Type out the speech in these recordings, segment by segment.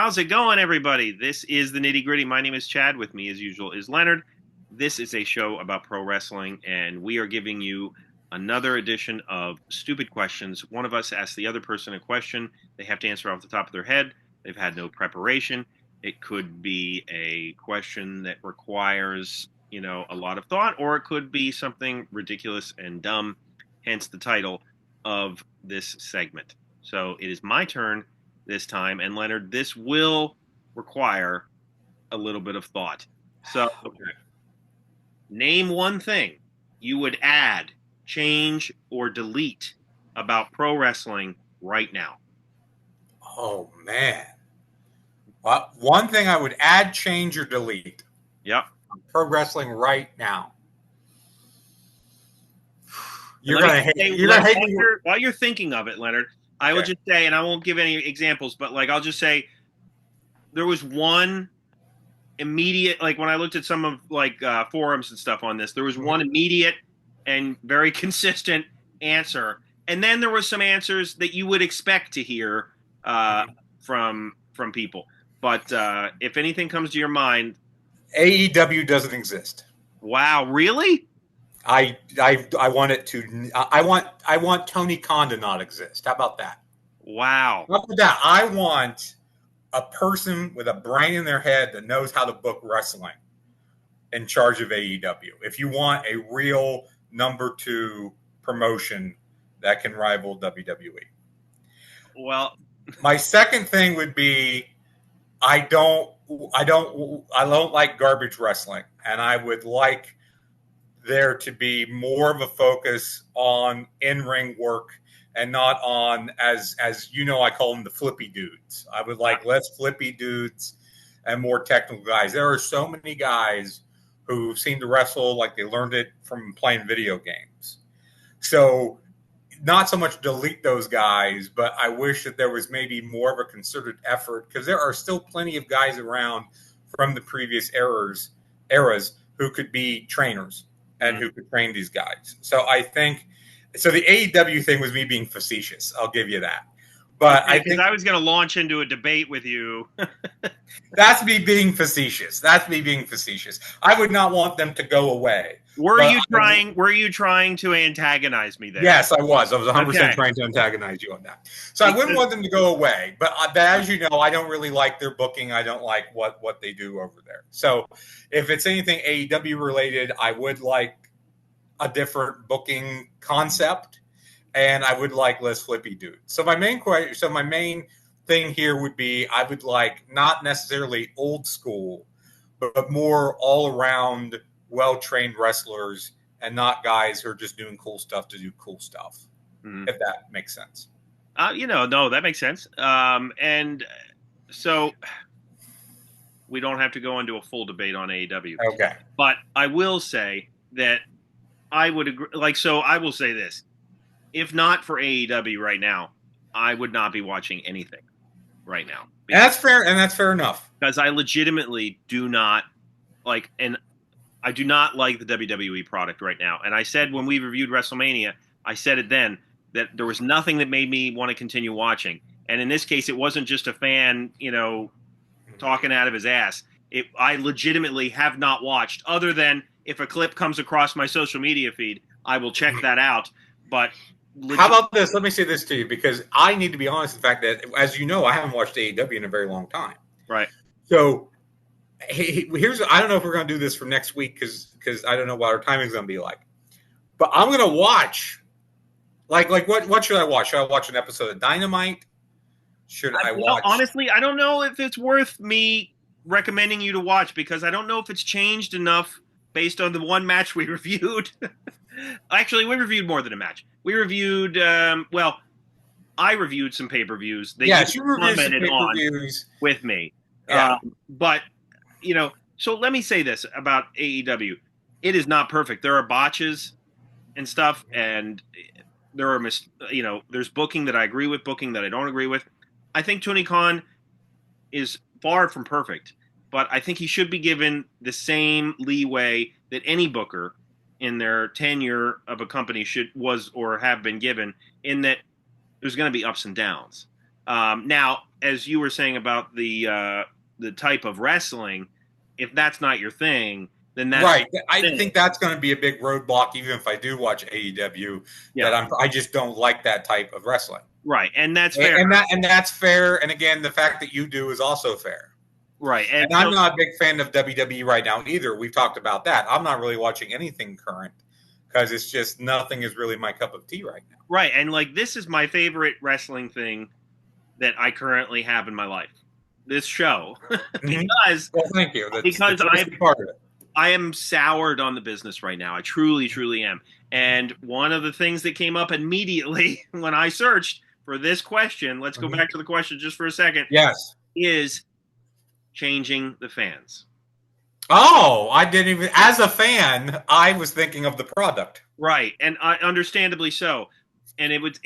How's it going, everybody? This is the Nitty Gritty. My name is Chad. With me, as usual, is Leonard. This is a show about pro wrestling, and we are giving you another edition of Stupid Questions. One of us asks the other person a question. They have to answer off the top of their head. They've had no preparation. It could be a question that requires, a lot of thought, or it could be something ridiculous and dumb, hence the title of this segment. So it is my turn this time, and Leonard, this will require a little bit of thought. So, name one thing you would add, change, or delete about pro wrestling right now. Oh, man. Well, one thing I would add, change, or delete. Yep. Pro wrestling right now. You're gonna hate me. While you're thinking of it, Leonard, I will just say, and I won't give any examples, but I'll just say there was one immediate, when I looked at some of forums and stuff on this, there was one immediate and very consistent answer. And then there were some answers that you would expect to hear from people. But if anything comes to your mind, AEW doesn't exist. Wow, really? I want it to. I want Tony Khan to not exist. How about that? Wow. How about that? I want a person with a brain in their head that knows how to book wrestling in charge of AEW. If you want a real number 2 promotion that can rival WWE. Well, my second thing would be I don't like garbage wrestling, and I would like there to be more of a focus on in-ring work and not on, as I call them, the flippy dudes. I would like less flippy dudes and more technical guys. There are so many guys who seem to wrestle like they learned it from playing video games. So not so much delete those guys, but I wish that there was maybe more of a concerted effort, because there are still plenty of guys around from the previous eras who could be trainers and who could train these guys. So I think the AEW thing was me being facetious. I'll give you that. But I think I was going to launch into a debate with you. That's me being facetious. I would not want them to go away. Were you trying to antagonize me there? Yes, I was. I was 100% trying to antagonize you on that. So I wouldn't want them to go away. But as you know, I don't really like their booking. I don't like what they do over there. So if it's anything AEW related, I would like a different booking concept, and I would like less flippy dudes. So my main thing here would be I would like not necessarily old school, but more all around well-trained wrestlers, and not guys who are just doing cool stuff to do cool stuff. If that makes sense. No, that makes sense. And so we don't have to go into a full debate on AEW. Okay. But I will say that I would agree. I will say this. If not for AEW right now, I would not be watching anything right now. And that's fair, and that's fair enough. Because I legitimately do not like, and I do not like the WWE product right now. And I said when we reviewed WrestleMania, I said it then, that there was nothing that made me want to continue watching. And in this case, it wasn't just a fan, talking out of his ass. I legitimately have not watched, other than if a clip comes across my social media feed, I will check that out. But how about this? Let me say this to you, because I need to be honest with the fact that, as you know, I haven't watched AEW in a very long time. Right. So I don't know if we're going to do this for next week, because I don't know what our timing's going to be like. But I'm going to watch, what should I watch? Should I watch an episode of Dynamite? Honestly, I don't know if it's worth me recommending you to watch, because I don't know if it's changed enough based on the one match we reviewed. Actually, we reviewed more than a match. We reviewed, I reviewed some pay-per-views. Yes, you reviewed some pay-per-views with me. Yeah. But, so let me say this about AEW. It is not perfect. There are botches and stuff, and there are, there's booking that I agree with, booking that I don't agree with. I think Tony Khan is far from perfect, but I think he should be given the same leeway that any booker in their tenure of a company was or have been given, in that there's going to be ups and downs. Now, as you were saying about the type of wrestling, if that's not your thing, then that's right. I think that's going to be a big roadblock, even if I do watch AEW. yeah, That I just don't like that type of wrestling. right, and that's fair, and that's fair. And again, the fact that you do is also fair. right. And I'm not a big fan of WWE right now either. We've talked about that. I'm not really watching anything current because it's just nothing is really my cup of tea right now. Right, and like this is my favorite wrestling thing that I currently have in my life. This show, because well, thank you. That's because part of it. I am soured on the business right now. I truly, truly am. And one of the things that came up immediately when I searched for this question, let's go back to the question just for a second. Yes, is changing the fans. Oh, I didn't even. As a fan, I was thinking of the product. Right, and understandably so. And it would,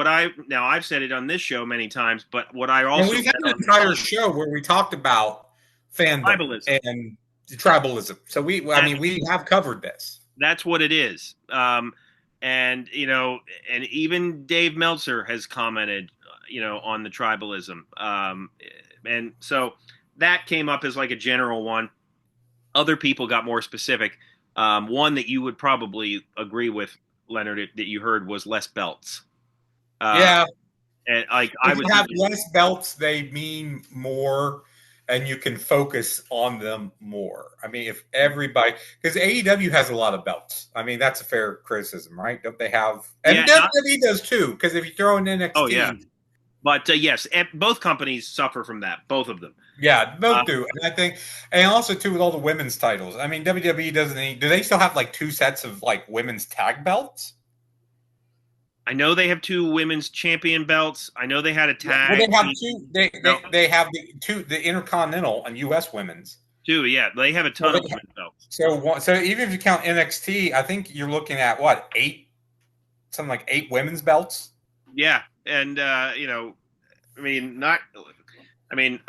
I've said it on this show many times, but what I also we've had an entire show where we talked about fandom tribalism and tribalism. So we have covered this. That's what it is. And even Dave Meltzer has commented, on the tribalism. And so that came up as like a general one. Other people got more specific. One that you would probably agree with, Leonard, that you heard was less belts. Yeah. And like if I would have less belts, they mean more, and you can focus on them more. I mean, if everybody, because AEW has a lot of belts. I mean, that's a fair criticism, right? Don't they have? And WWE does too, because if you throw in NXT. Oh, yeah. But yes, both companies suffer from that. Both of them. Yeah, both do. And I think, and also too with all the women's titles. I mean, WWE doesn't. Do they still have like 2 sets of like women's tag belts? I know they have 2 women's champion belts. I know they had a tag. Well, they have 2. They have the Intercontinental and U.S. women's. 2, yeah, they have a ton of women's belts. So even if you count NXT, I think you're looking at what 8, something like 8 women's belts. Yeah, and I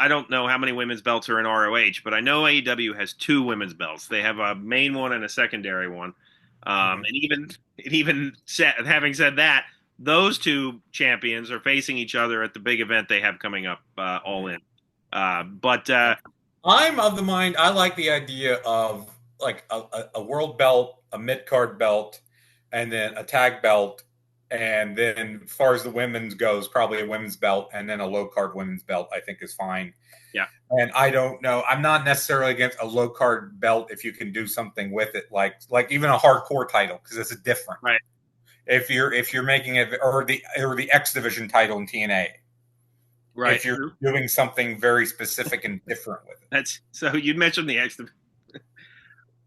don't know how many women's belts are in ROH, but I know AEW has 2 women's belts. They have a main one and a secondary one. And even having said that, those 2 champions are facing each other at the big event they have coming up, All In. But I'm of the mind. I like the idea of like a world belt, a mid card belt, and then a tag belt. And then as far as the women's goes, probably a women's belt and then a low card women's belt, I think is fine. Yeah. And I don't know. I'm not necessarily against a low card belt if you can do something with it, like even a hardcore title, because it's different. Right. If you're making it or the X Division title in TNA. Right. If you're doing something very specific and different with it. So you mentioned the X Division.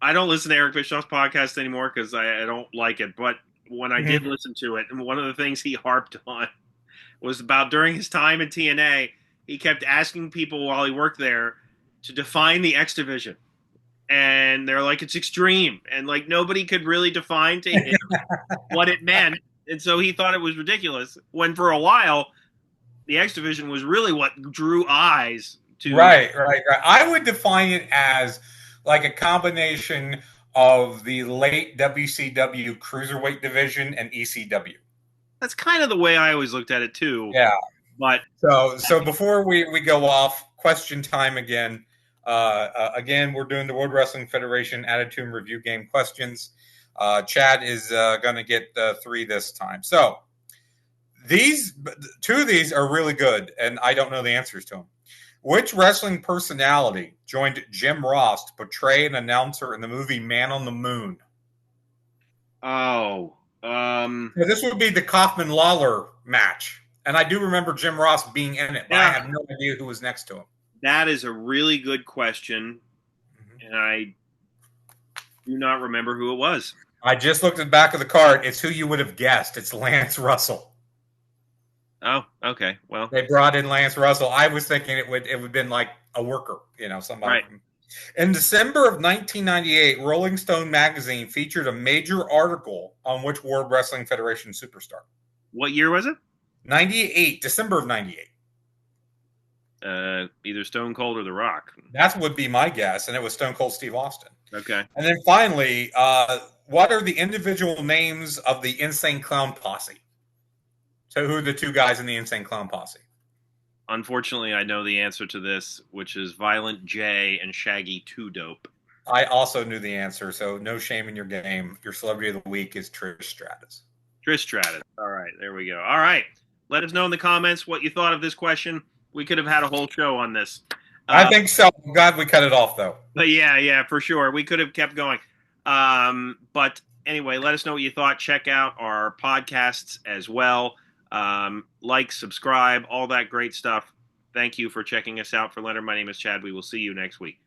I don't listen to Eric Bischoff's podcast anymore because I don't like it, but when I did listen to it, and one of the things he harped on was about during his time in TNA, he kept asking people while he worked there to define the X Division. And they're like, it's extreme. And like nobody could really define to him what it meant. And so he thought it was ridiculous. When for a while, the X Division was really what drew eyes to. Right. I would define it as like a combination of the late WCW Cruiserweight division and ECW. That's kind of the way I always looked at it too. Yeah. But so before we go off, question time again. Again, we're doing the World Wrestling Federation Attitude Review Game questions. Chad is going to get 3 this time. So 2 of these are really good, and I don't know the answers to them. Which wrestling personality joined Jim Ross to portray an announcer in the movie Man on the Moon? So this would be the Kaufman-Lawler match. And I do remember Jim Ross being in it, but I have no idea who was next to him. That is a really good question, and I do not remember who it was. I just looked at the back of the card. It's who you would have guessed. It's Lance Russell. Oh, okay. Well, they brought in Lance Russell. I was thinking it would have been like a worker, somebody. Right. In December of 1998, Rolling Stone magazine featured a major article on which World Wrestling Federation superstar. What year was it? 98, December of 98. Either Stone Cold or The Rock. That would be my guess, and it was Stone Cold Steve Austin. Okay. And then finally, what are the individual names of the Insane Clown Posse? So who are the 2 guys in the Insane Clown Posse? Unfortunately, I know the answer to this, which is Violent J and Shaggy 2 Dope. I also knew the answer, so no shame in your game. Your celebrity of the week is Trish Stratus. Trish Stratus. All right, there we go. All right. Let us know in the comments what you thought of this question. We could have had a whole show on this. I think so. I'm glad we cut it off, though. But yeah, for sure. We could have kept going. But anyway, let us know what you thought. Check out our podcasts as well. Like, subscribe, all that great stuff. Thank you for checking us out. For Leonard, my name is Chad. We will see you next week.